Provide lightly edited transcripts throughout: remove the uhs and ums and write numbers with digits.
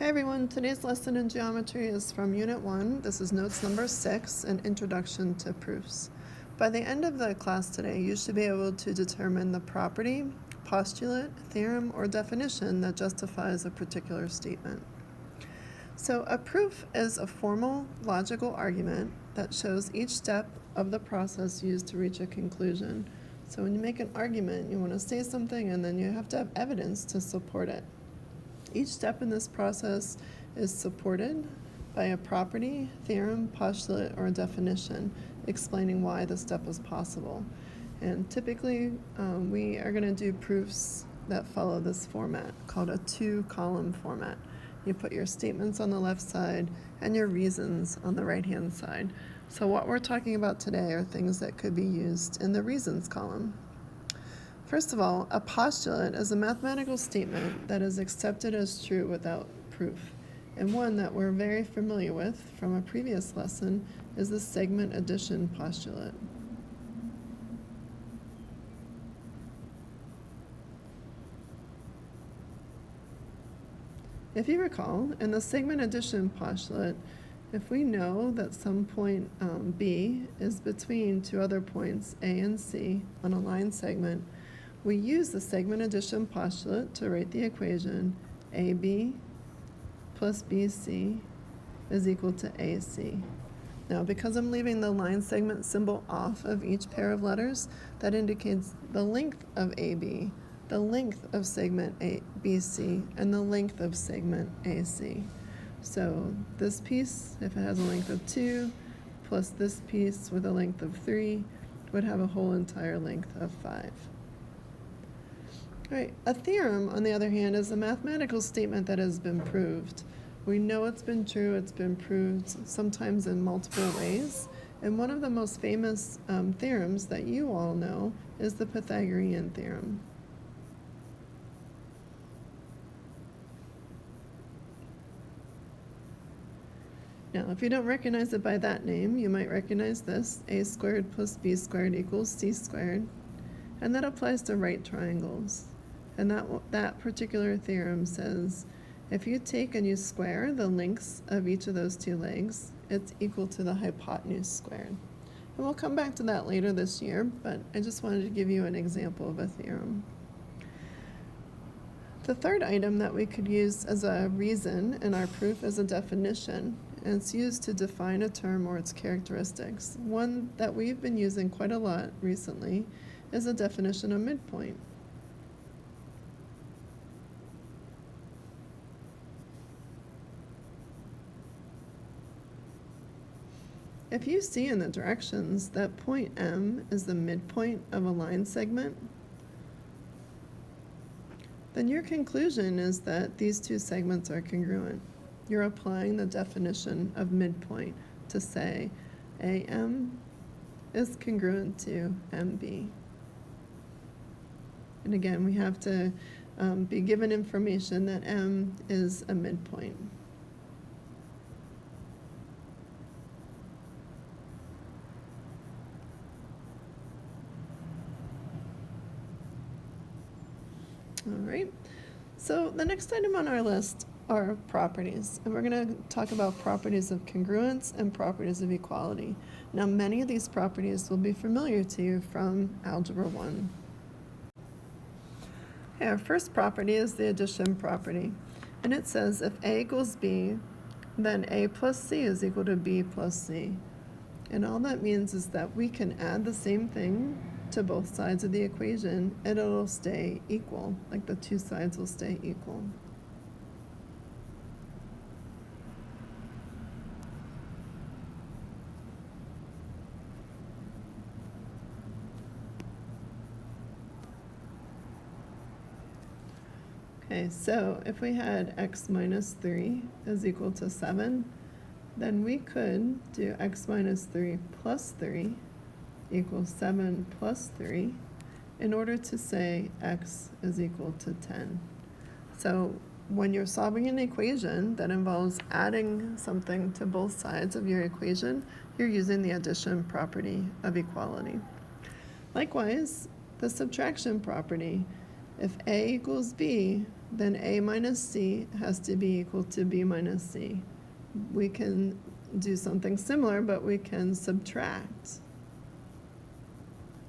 Hey everyone, today's lesson in geometry is from Unit 1. This is notes number 6, an introduction to proofs. By the end of the class today, you should be able to determine the property, postulate, theorem, or definition that justifies a particular statement. So a proof is a formal logical argument that shows each step of the process used to reach a conclusion. So when you make an argument, you want to say something and then you have to have evidence to support it. Each step in this process is supported by a property, theorem, postulate, or a definition explaining why the step is possible. And typically, we are going to do proofs that follow this format called a two-column format. You put your statements on the left side and your reasons on the right-hand side. So what we're talking about today are things that could be used in the reasons column. First of all, a postulate is a mathematical statement that is accepted as true without proof. And one that we're very familiar with from a previous lesson is the segment addition postulate. If you recall, in the segment addition postulate, if we know that some point B is between two other points A and C on a line segment, we use the segment addition postulate to write the equation AB plus BC is equal to AC. Now, because I'm leaving the line segment symbol off of each pair of letters, that indicates the length of AB, the length of segment BC, and the length of segment AC. So this piece, if it has a length of 2, plus this piece with a length of 3, would have a whole entire length of 5. All right, a theorem, on the other hand, is a mathematical statement that has been proved. We know it's been true, it's been proved sometimes in multiple ways. And one of the most famous theorems that you all know is the Pythagorean theorem. Now, if you don't recognize it by that name, you might recognize this, a squared plus b squared equals c squared. And that applies to right triangles. And that particular theorem says if you take and you square the lengths of each of those two legs, it's equal to the hypotenuse squared. And we'll come back to that later this year, but I just wanted to give you an example of a theorem. The third item that we could use as a reason in our proof is a definition, and it's used to define a term or its characteristics. One that we've been using quite a lot recently is a definition of midpoint. If you see in the directions that point M is the midpoint of a line segment, then your conclusion is that these two segments are congruent. You're applying the definition of midpoint to say AM is congruent to MB. And again, we have to be given information that M is a midpoint. All right, so the next item on our list are properties, and we're going to talk about properties of congruence and properties of equality. Now, many of these properties will be familiar to you from Algebra 1. Okay, our first property is the addition property, and it says if A equals B, then A plus C is equal to B plus C. And all that means is that we can add the same thing to both sides of the equation and it'll stay equal, like the two sides will stay equal. Okay, so if we had x minus 3 is equal to 7, then we could do x minus 3 plus 3 equals 7 plus 3 in order to say x is equal to 10. So when you're solving an equation that involves adding something to both sides of your equation, you're using the addition property of equality. Likewise, the subtraction property, if A equals B, then A minus C has to be equal to B minus C. We can do something similar, but we can subtract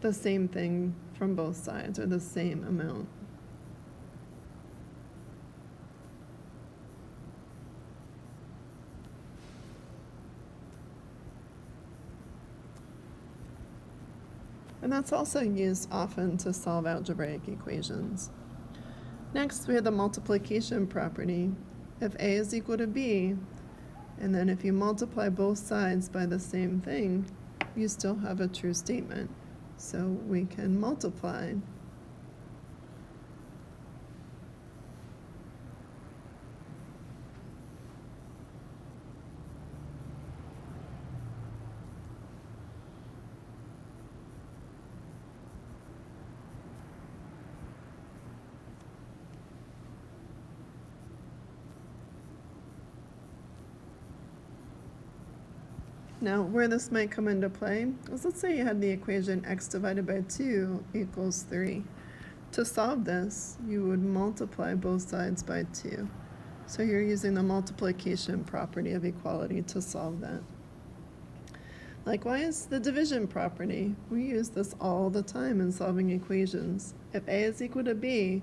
the same thing from both sides, or the same amount. And that's also used often to solve algebraic equations. Next, we have the multiplication property. If A is equal to B, and then if you multiply both sides by the same thing, you still have a true statement. So we can multiply. Now, where this might come into play is, let's say you had the equation x divided by 2 equals 3. To solve this, you would multiply both sides by 2. So you're using the multiplication property of equality to solve that. Likewise, the division property. We use this all the time in solving equations. If A is equal to B,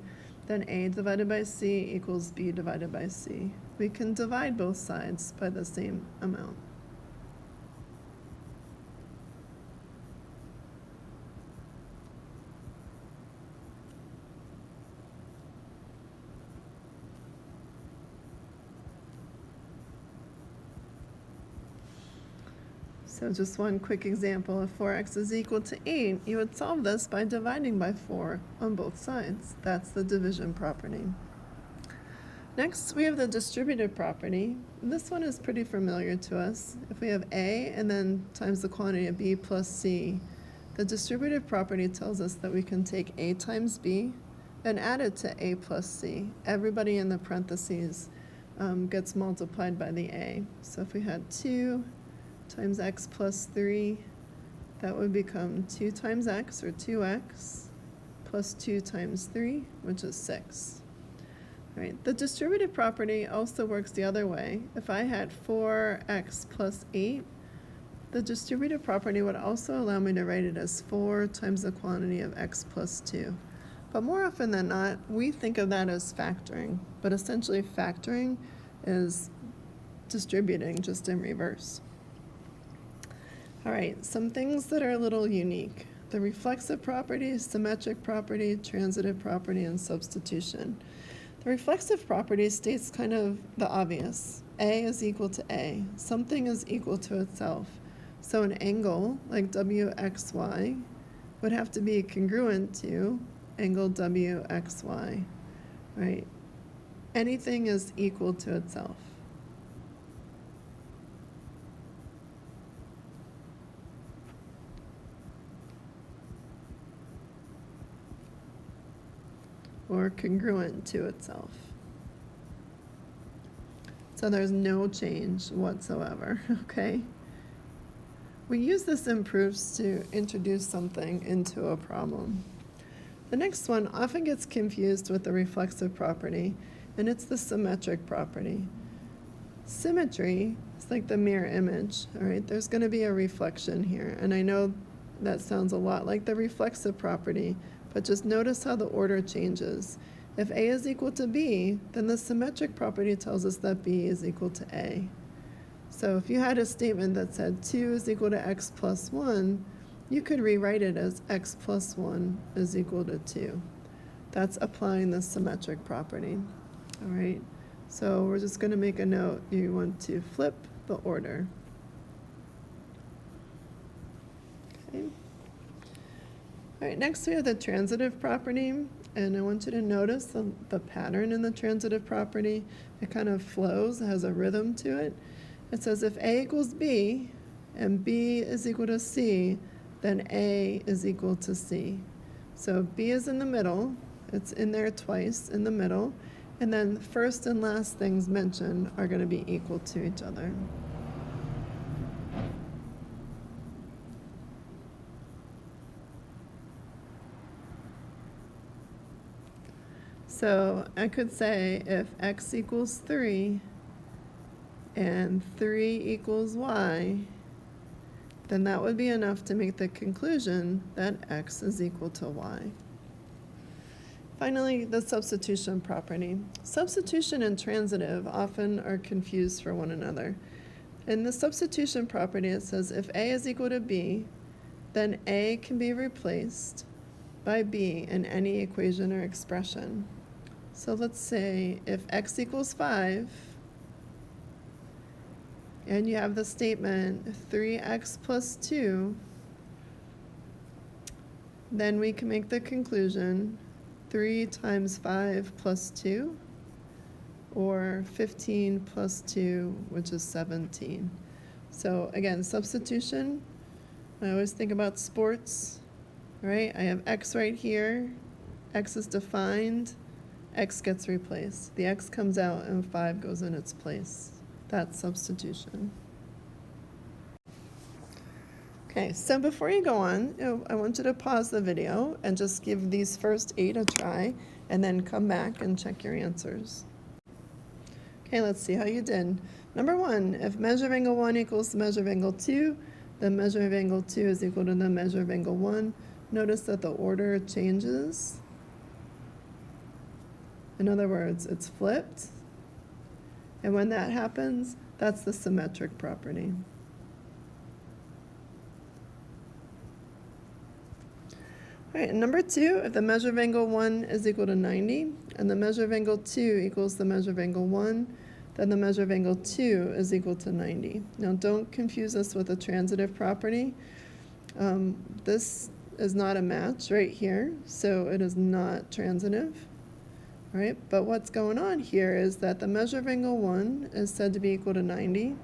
then A divided by C equals B divided by C. We can divide both sides by the same amount. So just one quick example, if 4x is equal to 8, you would solve this by dividing by 4 on both sides. That's the division property. Next, we have the distributive property. This one is pretty familiar to us. If we have A and then times the quantity of B plus C, the distributive property tells us that we can take A times B and add it to A plus C. Everybody in the parentheses gets multiplied by the A. So if we had 2 times x plus 3, that would become 2 times x, or 2x, plus 2 times 3, which is 6. All right, the distributive property also works the other way. If I had 4x plus 8, the distributive property would also allow me to write it as 4 times the quantity of x plus 2. But more often than not, we think of that as factoring, but essentially factoring is distributing just in reverse. All right, some things that are a little unique. The reflexive property, symmetric property, transitive property, and substitution. The reflexive property states kind of the obvious. A is equal to A. Something is equal to itself. So an angle, like WXY, would have to be congruent to angle WXY, right? Anything is equal to itself. Or congruent to itself. So there's no change whatsoever, okay? We use this in proofs to introduce something into a problem. The next one often gets confused with the reflexive property, and it's the symmetric property. Symmetry is like the mirror image, all right? There's going to be a reflection here, and I know that sounds a lot like the reflexive property, but just notice how the order changes. If A is equal to B, then the symmetric property tells us that B is equal to A. So if you had a statement that said 2 is equal to x plus 1, you could rewrite it as x plus 1 is equal to 2. That's applying the symmetric property. All right, so we're just going to make a note. You want to flip the order. Okay. All right, next we have the transitive property, and I want you to notice the pattern in the transitive property. It kind of flows, it has a rhythm to it. It says if A equals B and B is equal to C, then A is equal to C. So B is in the middle, it's in there twice in the middle, and then the first and last things mentioned are going to be equal to each other. So I could say if x equals 3 and 3 equals y, then that would be enough to make the conclusion that x is equal to y. Finally, the substitution property. Substitution and transitive often are confused for one another. In the substitution property, it says if a is equal to b, then a can be replaced by b in any equation or expression. So let's say if x equals 5, and you have the statement 3x plus 2, then we can make the conclusion 3 times 5 plus 2, or 15 plus 2, which is 17. So again, substitution, I always think about sports, right? I have x right here, x is defined, x gets replaced. The x comes out and 5 goes in its place. That's substitution. Okay, so before you go on, I want you to pause the video and just give these first 8 a try, and then come back and check your answers. Okay, let's see how you did. Number 1, if measure of angle 1 equals the measure of angle 2, then measure of angle 2 is equal to the measure of angle 1. Notice that the order changes. In other words, it's flipped. And when that happens, that's the symmetric property. All right, and number 2, if the measure of angle 1 is equal to 90, and the measure of angle 2 equals the measure of angle 1, then the measure of angle 2 is equal to 90. Now, don't confuse this with a transitive property. This is not a match right here, so it is not transitive. All right, but what's going on here is that the measure of angle 1 is said to be equal to 90,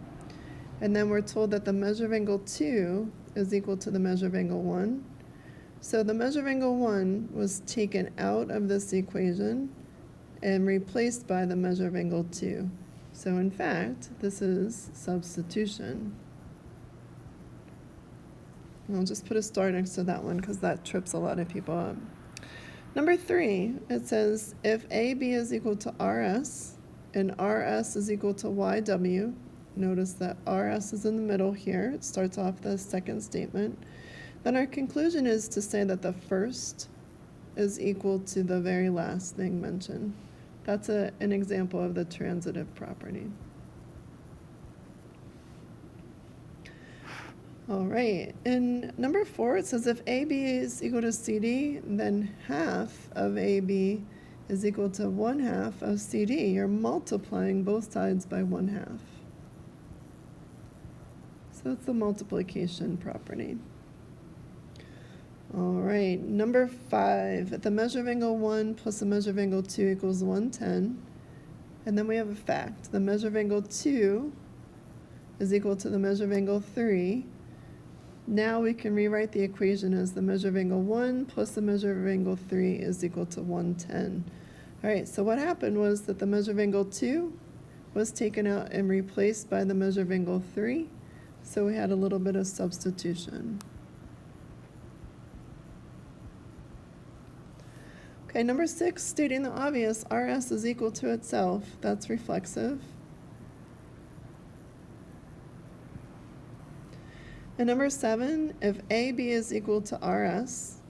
and then we're told that the measure of angle 2 is equal to the measure of angle 1. So the measure of angle 1 was taken out of this equation and replaced by the measure of angle 2. So in fact, this is substitution. I'll just put a star next to that one because that trips a lot of people up. Number 3, it says if AB is equal to RS and RS is equal to YW, notice that RS is in the middle here, it starts off the second statement, then our conclusion is to say that the first is equal to the very last thing mentioned. That's an example of the transitive property. All right, in number 4, it says if AB is equal to CD, then half of AB is equal to 1/2 of CD. You're multiplying both sides by 1/2. So it's the multiplication property. All right, number 5, if the measure of angle 1 plus the measure of angle 2 equals 110, and then we have a fact. The measure of angle 2 is equal to the measure of angle 3. Now we can rewrite the equation as the measure of angle 1 plus the measure of angle 3 is equal to 110. All right, so what happened was that the measure of angle 2 was taken out and replaced by the measure of angle 3, so we had a little bit of substitution. Okay, number 6, stating the obvious, RS is equal to itself. That's reflexive. And number 7, if AB is equal to RS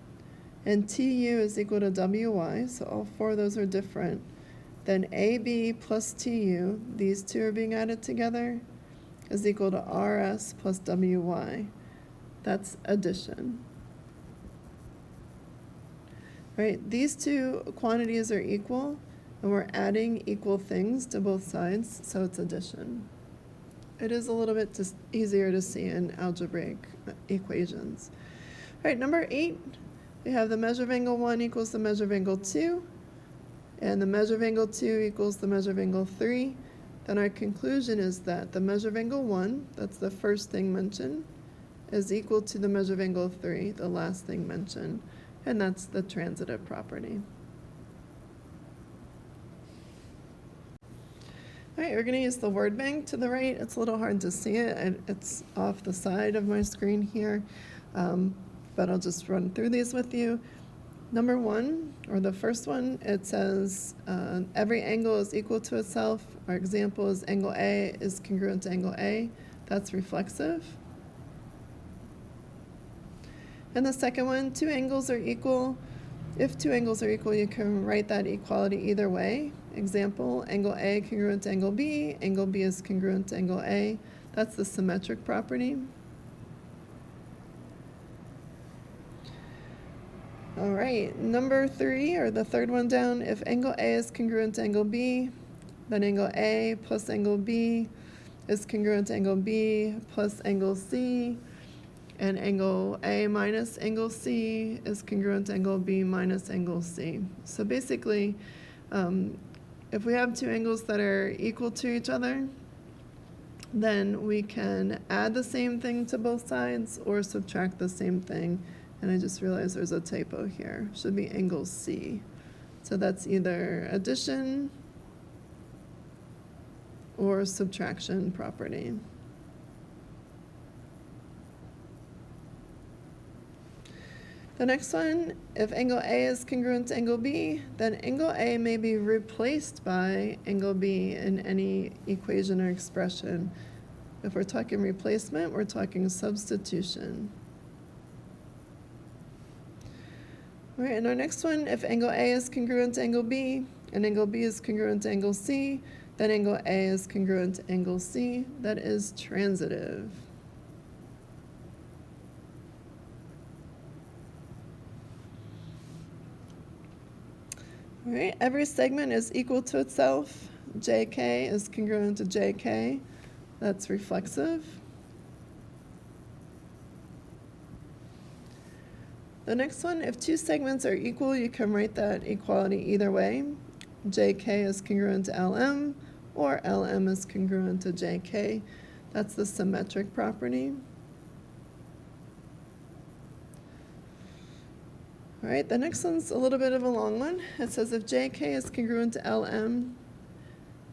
and TU is equal to WY, so all 4 of those are different, then AB plus TU, these 2 are being added together, is equal to RS plus WY. That's addition. Right, these 2 quantities are equal, and we're adding equal things to both sides, so it's addition. It is a little bit just easier to see in algebraic equations. All right, number 8, we have the measure of angle 1 equals the measure of angle 2, and the measure of angle 2 equals the measure of angle 3. Then our conclusion is that the measure of angle 1, that's the first thing mentioned, is equal to the measure of angle 3, the last thing mentioned, and that's the transitive property. All right, we're going to use the word bank to the right. It's a little hard to see it. It's off the side of my screen here, but I'll just run through these with you. Number one, or the first one, it says every angle is equal to itself. Our example is angle A is congruent to angle A. That's reflexive. And the second one, two angles are equal. If two angles are equal, you can write that equality either way. Example, angle A congruent to angle B is congruent to angle A. That's the symmetric property. All right, number three, or the third one down, if angle A is congruent to angle B, then angle A plus angle B is congruent to angle B plus angle C, and angle A minus angle C is congruent to angle B minus angle C. So basically, if we have two angles that are equal to each other, then we can add the same thing to both sides or subtract the same thing. And I just realized there's a typo here. Should be angle C. So that's either addition or subtraction property. The next one, if angle A is congruent to angle B, then angle A may be replaced by angle B in any equation or expression. If we're talking replacement, we're talking substitution. All right, and our next one, if angle A is congruent to angle B and angle B is congruent to angle C, then angle A is congruent to angle C. That is transitive. All right, every segment is equal to itself. JK is congruent to JK. That's reflexive. The next one, if two segments are equal, you can write that equality either way. JK is congruent to LM, or LM is congruent to JK. That's the symmetric property. All right, the next one's a little bit of a long one. It says if JK is congruent to LM,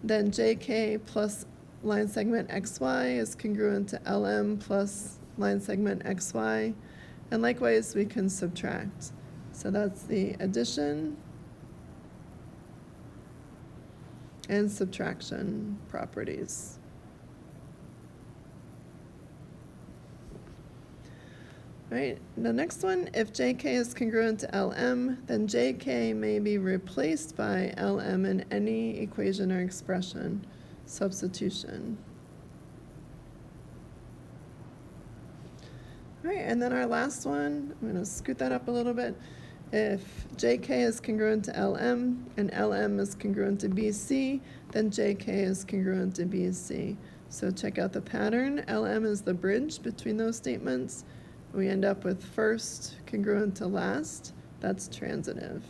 then JK plus line segment XY is congruent to LM plus line segment XY. And likewise, we can subtract. So that's the addition and subtraction properties. All right, the next one, if JK is congruent to LM, then JK may be replaced by LM in any equation or expression. Substitution. All right, and then our last one, I'm going to scoot that up a little bit. If JK is congruent to LM and LM is congruent to BC, then JK is congruent to BC. So check out the pattern. LM is the bridge between those statements. We end up with first congruent to last. That's transitive.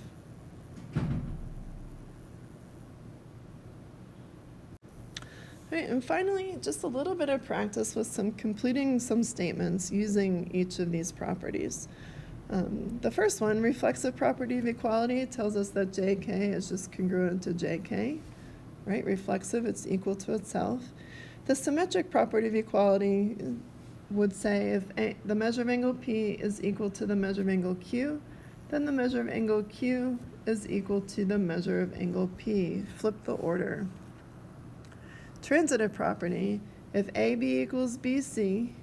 All right, and finally, just a little bit of practice with completing some statements using each of these properties. The first one, reflexive property of equality, tells us that JK is just congruent to JK, right? Reflexive, it's equal to itself. The symmetric property of equality would say if the measure of angle P is equal to the measure of angle Q, then the measure of angle Q is equal to the measure of angle P. Flip the order. Transitive property, if AB equals BC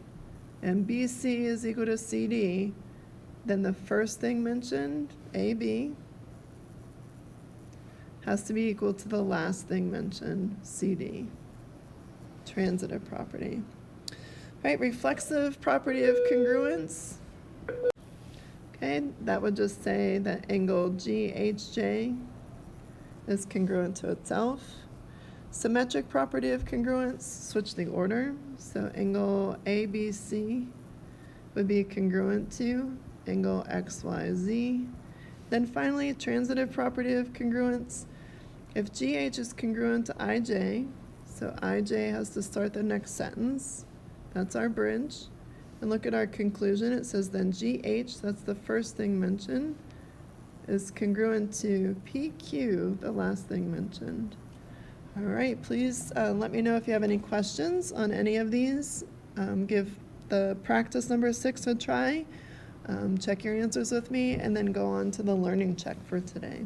and BC is equal to CD, then the first thing mentioned, AB, has to be equal to the last thing mentioned, CD. Transitive property. All right, reflexive property of congruence. Okay, that would just say that angle GHJ is congruent to itself. Symmetric property of congruence, switch the order. So angle ABC would be congruent to angle XYZ. Then finally, transitive property of congruence. If GH is congruent to IJ, so IJ has to start the next sentence. That's our bridge. And look at our conclusion. It says then GH, that's the first thing mentioned, is congruent to PQ, the last thing mentioned. All right, please let me know if you have any questions on any of these. Give the practice number 6 a try. check your answers with me, and then go on to the learning check for today.